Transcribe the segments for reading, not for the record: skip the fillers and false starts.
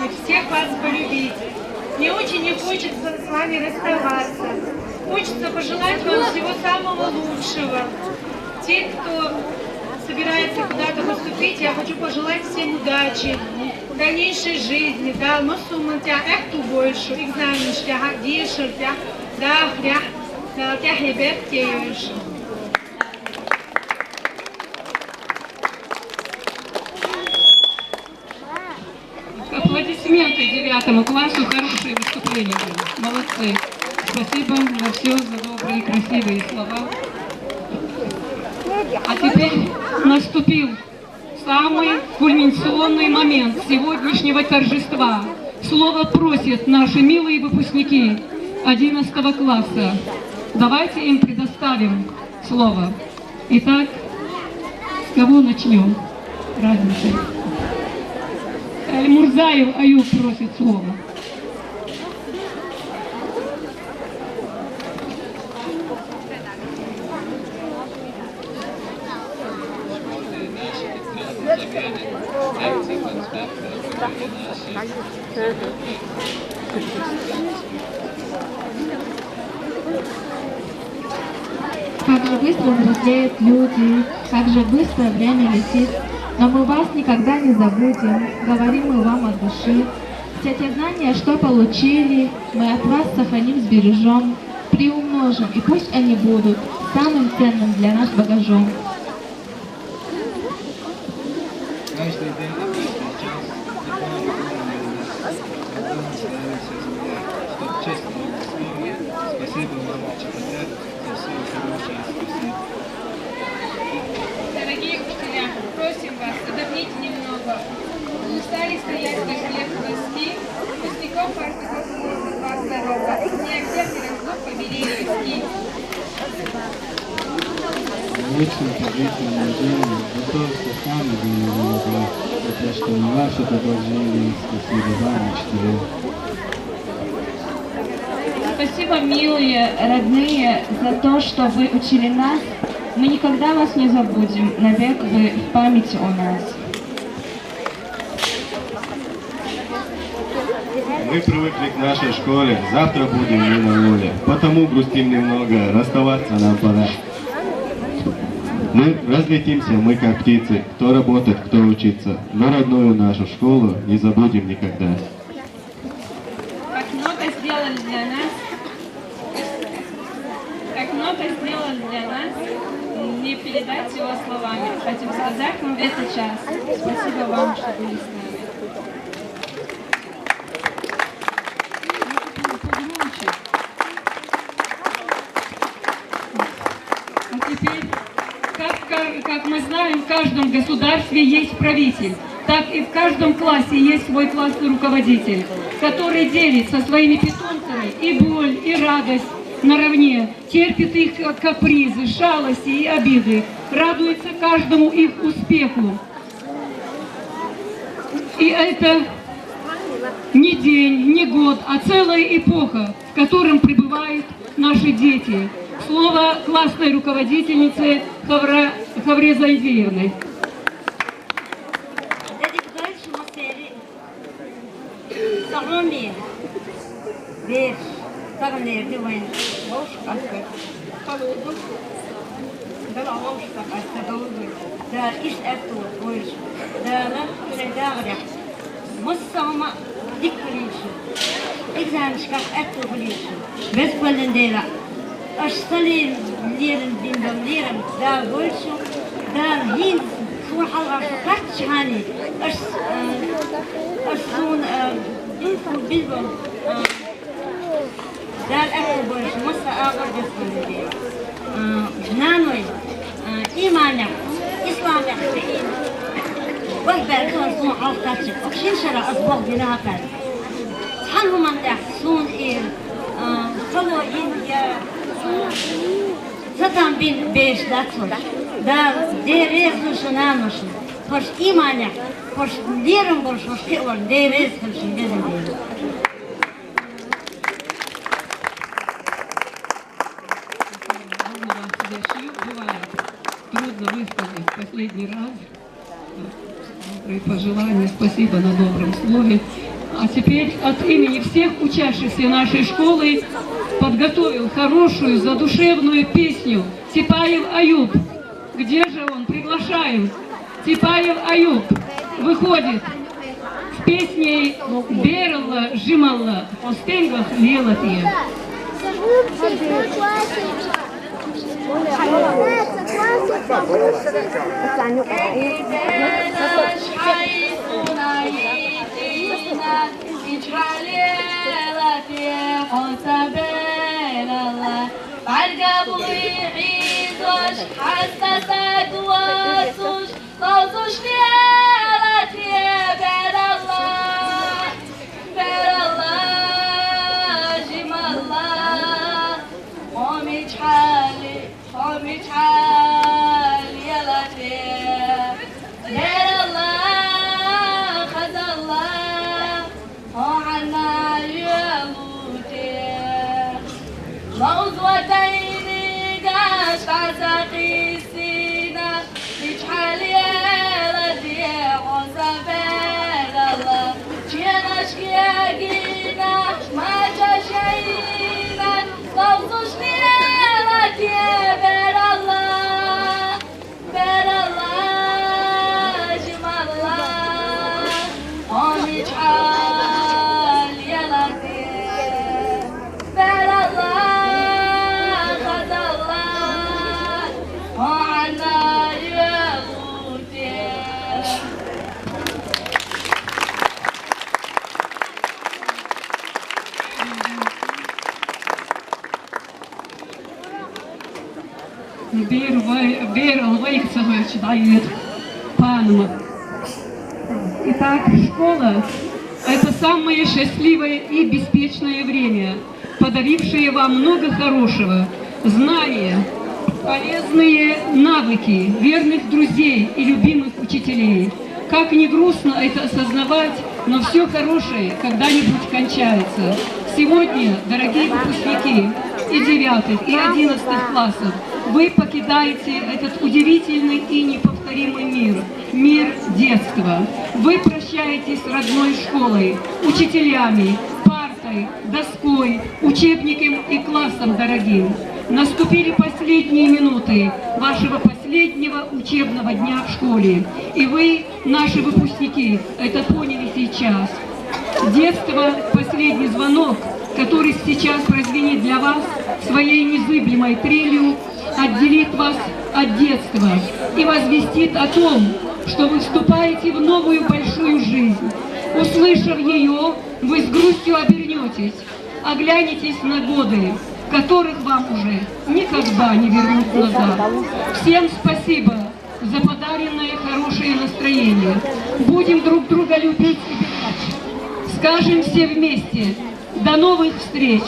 помочь, всех вас полюбить. Мне очень не хочется с вами расставаться. Хочется пожелать вам всего самого лучшего. Те, кто собирается куда-то поступить, я хочу пожелать всем удачи, дальнейшей жизни, да, но сумматя эхту больше, экзаменштя, дишертя, да, хря, да, тя хебет теешь. Аплодисменты 9 классу, хорошее выступление было. Молодцы. Спасибо за все, за добрые, красивые слова. А теперь наступил самый кульминационный момент сегодняшнего торжества. Слово просят наши милые выпускники 11 класса. Давайте им предоставим слово. Итак, с кого начнем? Разница. Мурзаев Аюб просит слово. Как же быстро взрослеют люди, как же быстро время летит, но мы вас никогда не забудем, говорим мы вам от души. Все те знания, что получили, мы от вас сохраним, сбережем, приумножим, и пусть они будут самым ценным для нас багажом. Каждый день час, чтобы честно слово. Спасибо вам, учителя, за все хорошее. Спасибо. Дорогие учителя, просим вас, отдохните немного. Устали стоять на хлеб доски, выпускников каждого класса дорога. Не обязательно раздох поберегли ски. Очень подлительное жизнь, за то, что сами были много, за то, что не ваше продолжение. Спасибо вам, учителя. Спасибо, милые, родные, за то, что вы учили нас. Мы никогда вас не забудем, навек вы в памяти у нас. Мы привыкли к нашей школе, завтра будем не на воле, потому грустим немного, расставаться нам пора. Мы разлетимся, мы как птицы, кто работает, кто учится, но родную нашу школу не забудем никогда. Как много сделали для нас, как много сделали для нас, не передать его словами. Хотим сказать вам в этот час. Спасибо вам, что были с нами. А теперь, как мы знаем, в каждом государстве есть правитель, так и в каждом классе есть свой классный руководитель, который делит со своими питомцами и боль, и радость наравне, терпит их капризы, шалости и обиды, радуется каждому их успеху. И это не день, не год, а целая эпоха, в котором пребывают наши дети. Слово классной руководительницы Хавре Зайдиевны. أشتري ليرن بين ليرن دا بولشو دا هين شو حلقة كاتش هاني أشتون بينكم بينكم دا الأكل بولشو مصر آخر بيسكن ليرن جنانوي إيمانك إسلامك بإيم وهبة كون سون حلقة أكشين شرع أصبح بناها كان حنهم من يحسون إيه فلو إيه Zaten bin beş datlı, da deriz kuşunamışım. Hoş imanya, hoş lirim boş, hoş kıvır deriz kuşun dedim diye. Бывает трудно высказать последний раз добрые пожелания. Спасибо на добром слове. А теперь от имени всех учащихся нашей школы подготовил хорошую задушевную песню Типаев Аюб. Где же он? Приглашаем. Типаев Аюб выходит с песней «Бералла, Жималла, Остенгах Лелатия». حسست واسوش طازوش ليلت بر الله جم الله قومي حالي يلت بر الله خذ الله وعنا يلوتي موضوعين قاش عزقي سينا بجحال يلدي وزبال الله جيناش ياقينا ما جاشينا لوزوش ليلتي بر الله جم الله قومي جحال يلدي بر الله خذ الله وعنا يلوتي Бер Алвейцевич дает панма. Итак, школа – это самое счастливое и беспечное время, подарившее вам много хорошего, знания, полезные навыки, верных друзей и любимых учителей. Как ни грустно это осознавать, но все хорошее когда-нибудь кончается. Сегодня, дорогие выпускники и 9 и 11 классов, вы покидаете этот удивительный и неповторимый мир детства. Вы прощаетесь с родной школой, учителями, партой, доской, учебником и классом дорогим. Наступили последние минуты вашего последнего учебного дня в школе. И вы, наши выпускники, это поняли сейчас. Детство – последний звонок, который сейчас прозвенит для вас своей незыблемой трелью, отделит вас от детства и возвестит о том, что вы вступаете в новую большую жизнь. Услышав ее, вы с грустью обернетесь, оглянетесь на годы, которых вам уже никогда не вернуть назад. Всем спасибо за подаренное хорошее настроение. Будем друг друга любить и беречь. Скажем все вместе: до новых встреч.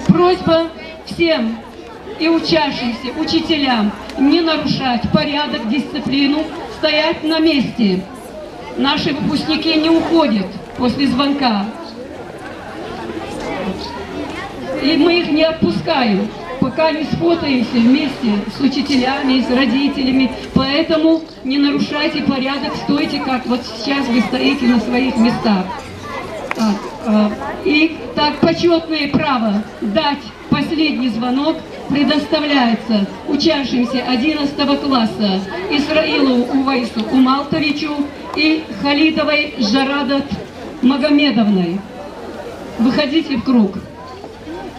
Просьба всем и учащимся, учителям не нарушать порядок, дисциплину, стоять на месте. Наши выпускники не уходят после звонка. И мы их не отпускаем, пока не сфотаемся вместе с учителями, с родителями. Поэтому не нарушайте порядок, стойте, как вот сейчас вы стоите на своих местах. И так, почетное право дать последний звонок предоставляется учащимся 11 класса Исраилу Увайсу Умалтовичу и Халидовой Жарадат Магомедовной. Выходите в круг.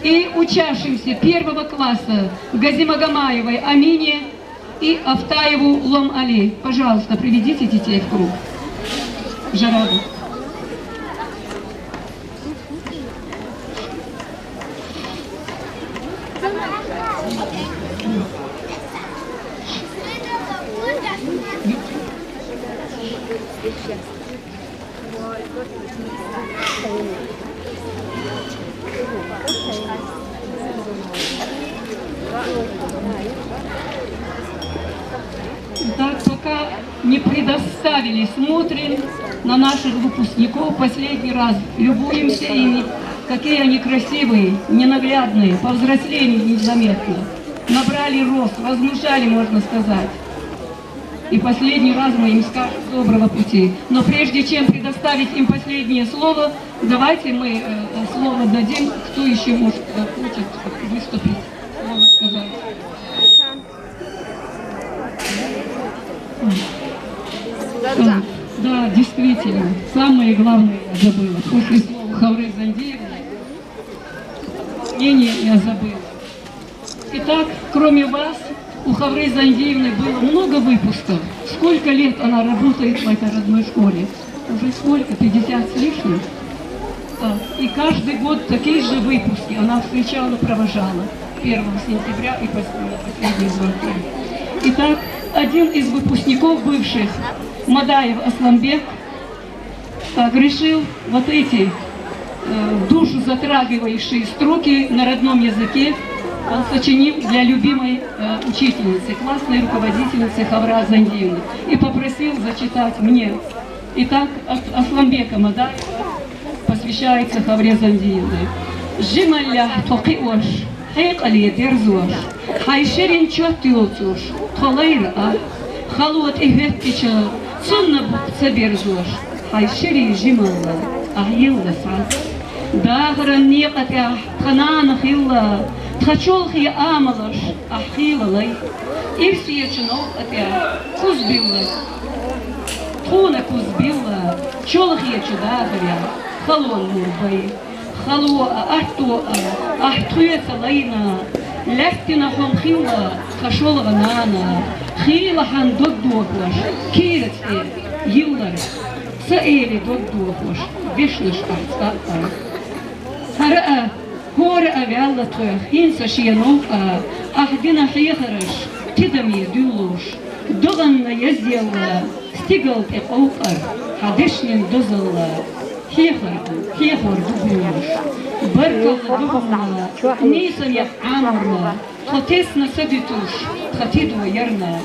И учащимся 1 класса Газимагомаевой Амине и Афтаеву Лом Али. Пожалуйста, приведите детей в круг. Жараду. Так, пока не предоставили, смотрим на наших выпускников последний раз, любуемся ими, какие они красивые, ненаглядные, повзрослели незаметно, набрали рост, возмужали, можно сказать. и последний раз мы им скажем доброго пути. Но прежде чем предоставить им последнее слово, давайте мы слово дадим, кто еще может хочет выступить, слово сказать. Да, действительно, самое главное я забыла. После слова Хавры Зандиевны мнение я забыла. Итак, кроме вас, у Хавры Зандиевны было много выпусков. Сколько лет она работает в этой родной школе? Уже сколько? 50 с лишним? И каждый год такие же выпуски она встречала, провожала 1 сентября и последние звонки. Итак, один из выпускников бывших, Мадаев Асланбек, решил вот эти душу затрагивающие строки на родном языке он сочинил для любимой учительницы, классной руководительницы Хавра Зандиевны, и попросил зачитать мне. Итак, от Асланбека Мадаева посвящается Хавре Зандиевне. «Жималля тоқиош, хайқали дерзош, хайшерин чоттиоцош, толайра, халуат ихветтича, цунна букца берзош, хайшери жималла, ахилла фаз. Дагран никатя, ханана хилла, тхачолхи амалаш, ахила лай, ирсиячинов атя, кузбилла, тхуна кузбилла, чолхиячу дагря, халон мурбай, халуа ахтуа, ахтуяца лайна, лестина хомхилла, хашолга нана, хила хан доддохлаш, кирацте, юлар, саэли доддохлаш, вишнаш арцата. هرقة هورقة بعلطة هينسا شيانوقة أحدنا حيخرش تدم يدولوش دغن يزيلا ستيقل تقوقر حدشن دزلا هيخر دبوش بركل دبنا نيسا يعامرنا خطيسنا سدتوش خطيدو يرنا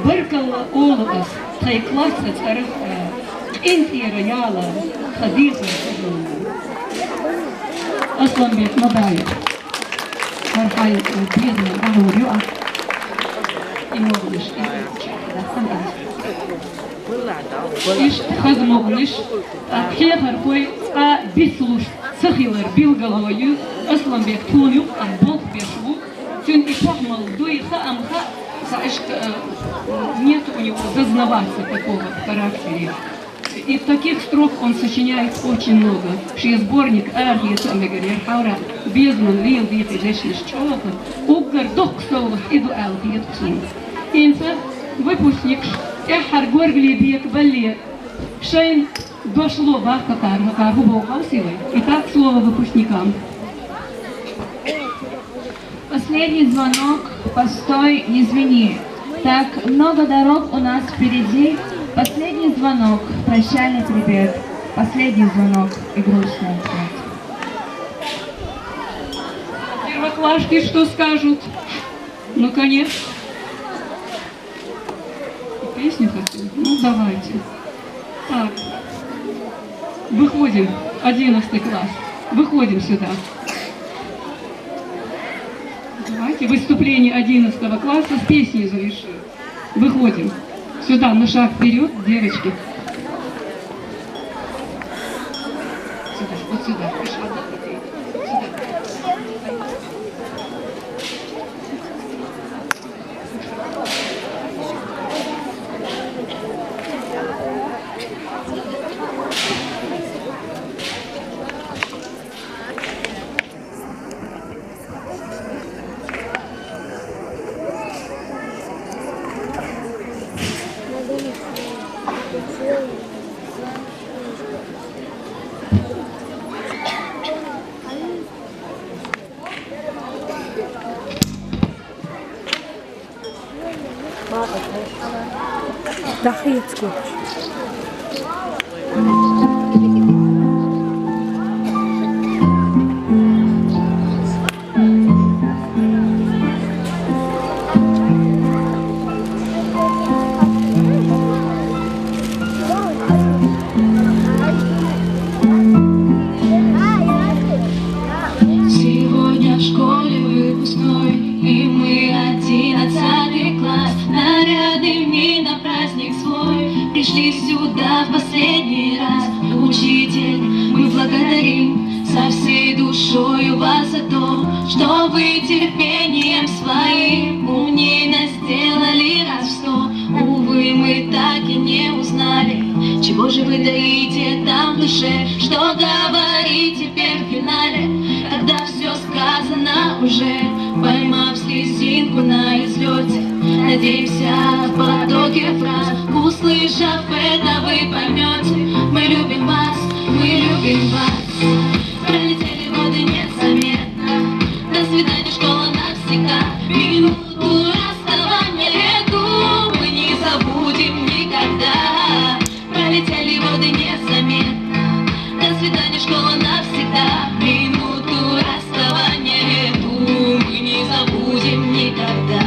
بركل أولغس تايكلاسة تارخة انتي ريالا خديثة تدونا Асланбек Мадаев, Архай Бедный, Агурю, и Могниш, Иш Хазмогниш, Хехар Кой, Бислуш, Сахилар, Билгалою, Асланбек Туню, Бог Бешву, Тюн и Пахмал, Дуи Хаамха, нет у него зазнаваться такого в характере. И таких строк он сочиняет очень много. Ши сборник Архиет Амегарьер Хаура, Безман, Лил, Вихи, Лешниш, Чолока, Угар, Док, Солах, Иду Алхиет Ксун. Инца, выпускник, Эхар, Горгли, Бек, Бале, Шейн, дошло Бахкатар, Макару, Бохаусилой. Итак, слово выпускникам. Последний звонок, постой, не звени. Так много дорог у нас впереди. Последний звонок, прощальный привет. Последний звонок и грустная ответ. Первоклашки что скажут? Ну, конечно. Песню хотим? Ну, давайте. Так. Выходим. 11 класс. Выходим сюда. Давайте выступление 11 класса с песней завершим. Выходим. Сюда, на шаг вперед, девочки. Сюда, вот сюда. Дахицку. Сегодня в школе выпускной, и мы 11 класс. Наряды мне на праздник. вы терпением своим умнее нас сделали раз в 100. Увы, мы так и не узнали, чего же вы таите там в душе, что говорить теперь в финале, когда все сказано уже, поймав слезинку на излете. Надеемся, в потоке фраз, услышав это, вы поймете, мы любим вас, мы любим вас. Пролетели годы незаметно, до свидания, школа навсегда. Минуту расставания эту мы не забудем никогда. Пролетели годы незаметно, до свидания, школа навсегда. Минуту расставания эту мы не забудем никогда.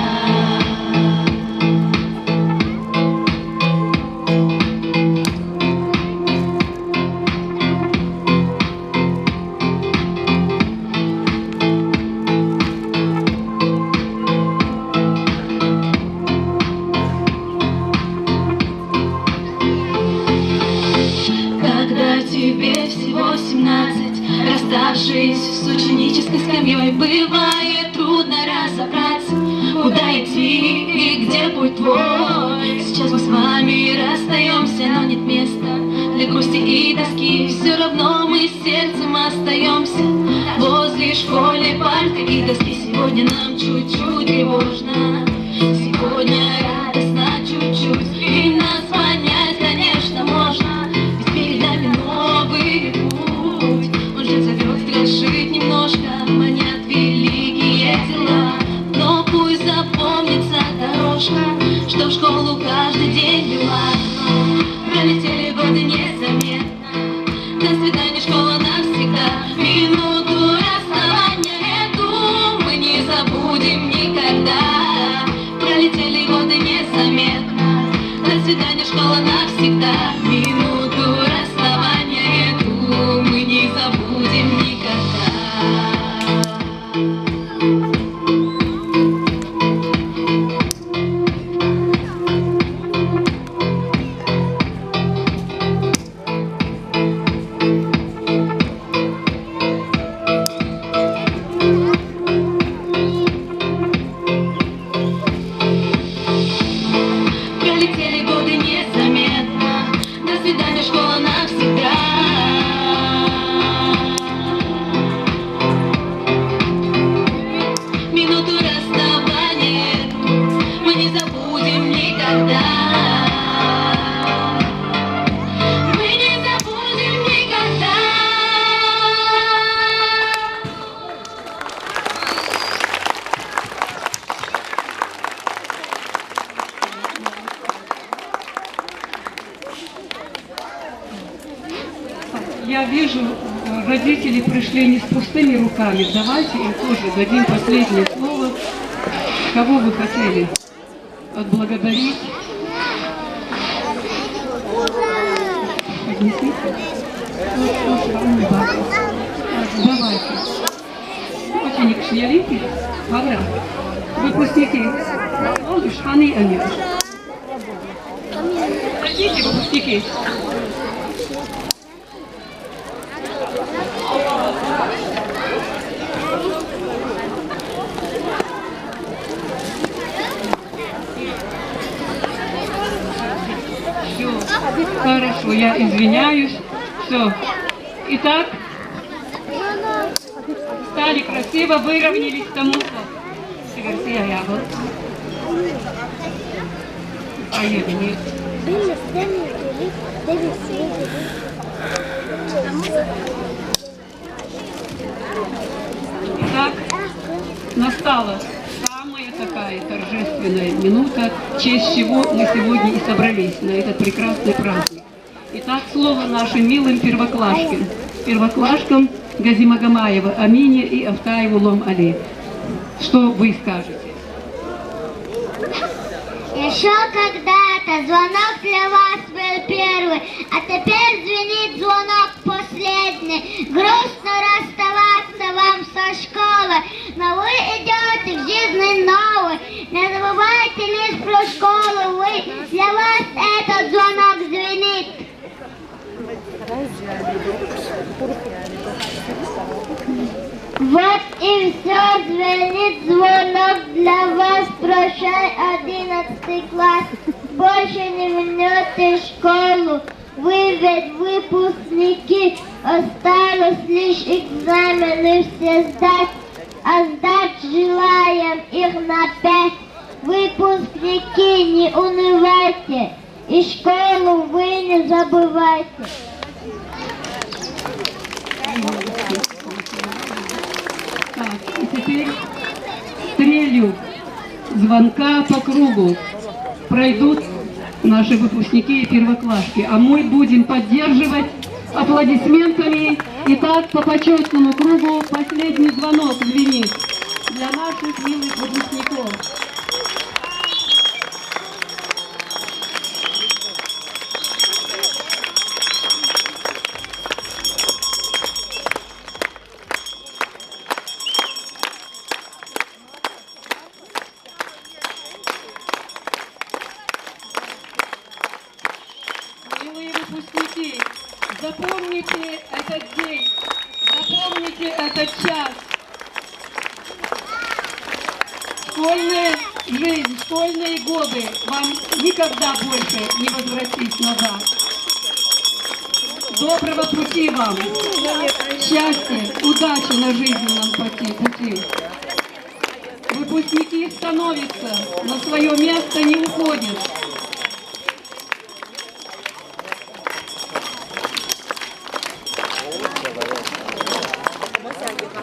Расставшись с ученической скамьей, бывает трудно разобраться, куда идти и где путь твой. Сейчас мы с вами расстаемся, но нет места для грусти и тоски. Все равно мы сердцем остаемся возле школьной парты и доски. Сегодня нам чуть-чуть тревожно, сегодня радостно чуть-чуть, и нас понять, конечно, можно, ведь перед нами новый путь. Зовет страшит немножко, манят великие дела, но пусть запомнится дорожка, что в школу каждый день вела. Пролетели годы незаметно, до свидания, школа навсегда. Минуту расставания эту мы не забудем никогда. Пролетели годы незаметно, до свидания, школа навсегда. Минуту расставания эту мы не забудем никогда. Пролетели годы незаметно, до свидания, школа навсегда. Минуту расставания мы не забудем никогда. Мы не забудем никогда. Я вижу, родители пришли не с пустыми руками. Давайте им тоже дадим последнее слово. Кого вы хотели отблагодарить? Поднесите. Давайте. Ученик Шнелики, Павел, выпускники. Олдыш, Ханы, они. Хотите, выпускники? Хорошо, я извиняюсь. Все. Итак, стали красиво, выровнялись тому, что... Поехали. Итак, настала самая такая торжественная минута, в честь чего мы сегодня и собрались на этот прекрасный праздник. Итак, слово нашим милым первоклашкам Газимагомаева Амине и Автаеву Лом Али. Что вы скажете? Еще когда-то звонок для вас был первый, а теперь звенит звонок последний. Грустно расставаться вам со школы, но вы идете в жизнь новую. Не забывайте лишь про школу, для вас этот звонок звенит. Вот и все звенит. класс больше не вернется в школу. Вы ведь выпускники, осталось лишь экзамены все сдать, а сдать желаем их на 5. Выпускники, не унывайте, и школу вы не забывайте. Так, и теперь стрелью звонка по кругу пройдут наши выпускники и первоклашки, а мы будем поддерживать аплодисментами. Итак, по почетному кругу последний звонок звенит для наших милых выпускников. Милые выпускники, запомните этот день, запомните этот час. Школьная жизнь, школьные годы вам никогда больше не возвратить назад. Доброго пути вам, счастья, удачи на жизненном пути. Выпускники становятся, на свое место не уходят.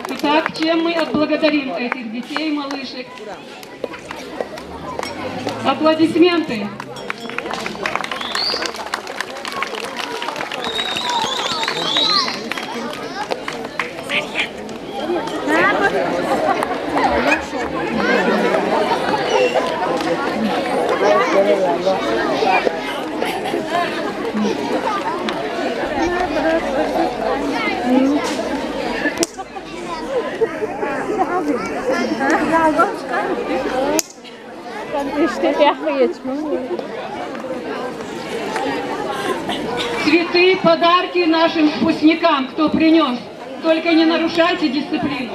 Итак, чем мы отблагодарим этих детей, малышек? Аплодисменты. Цветы, подарки нашим выпускникам, кто принес. Только не нарушайте дисциплину.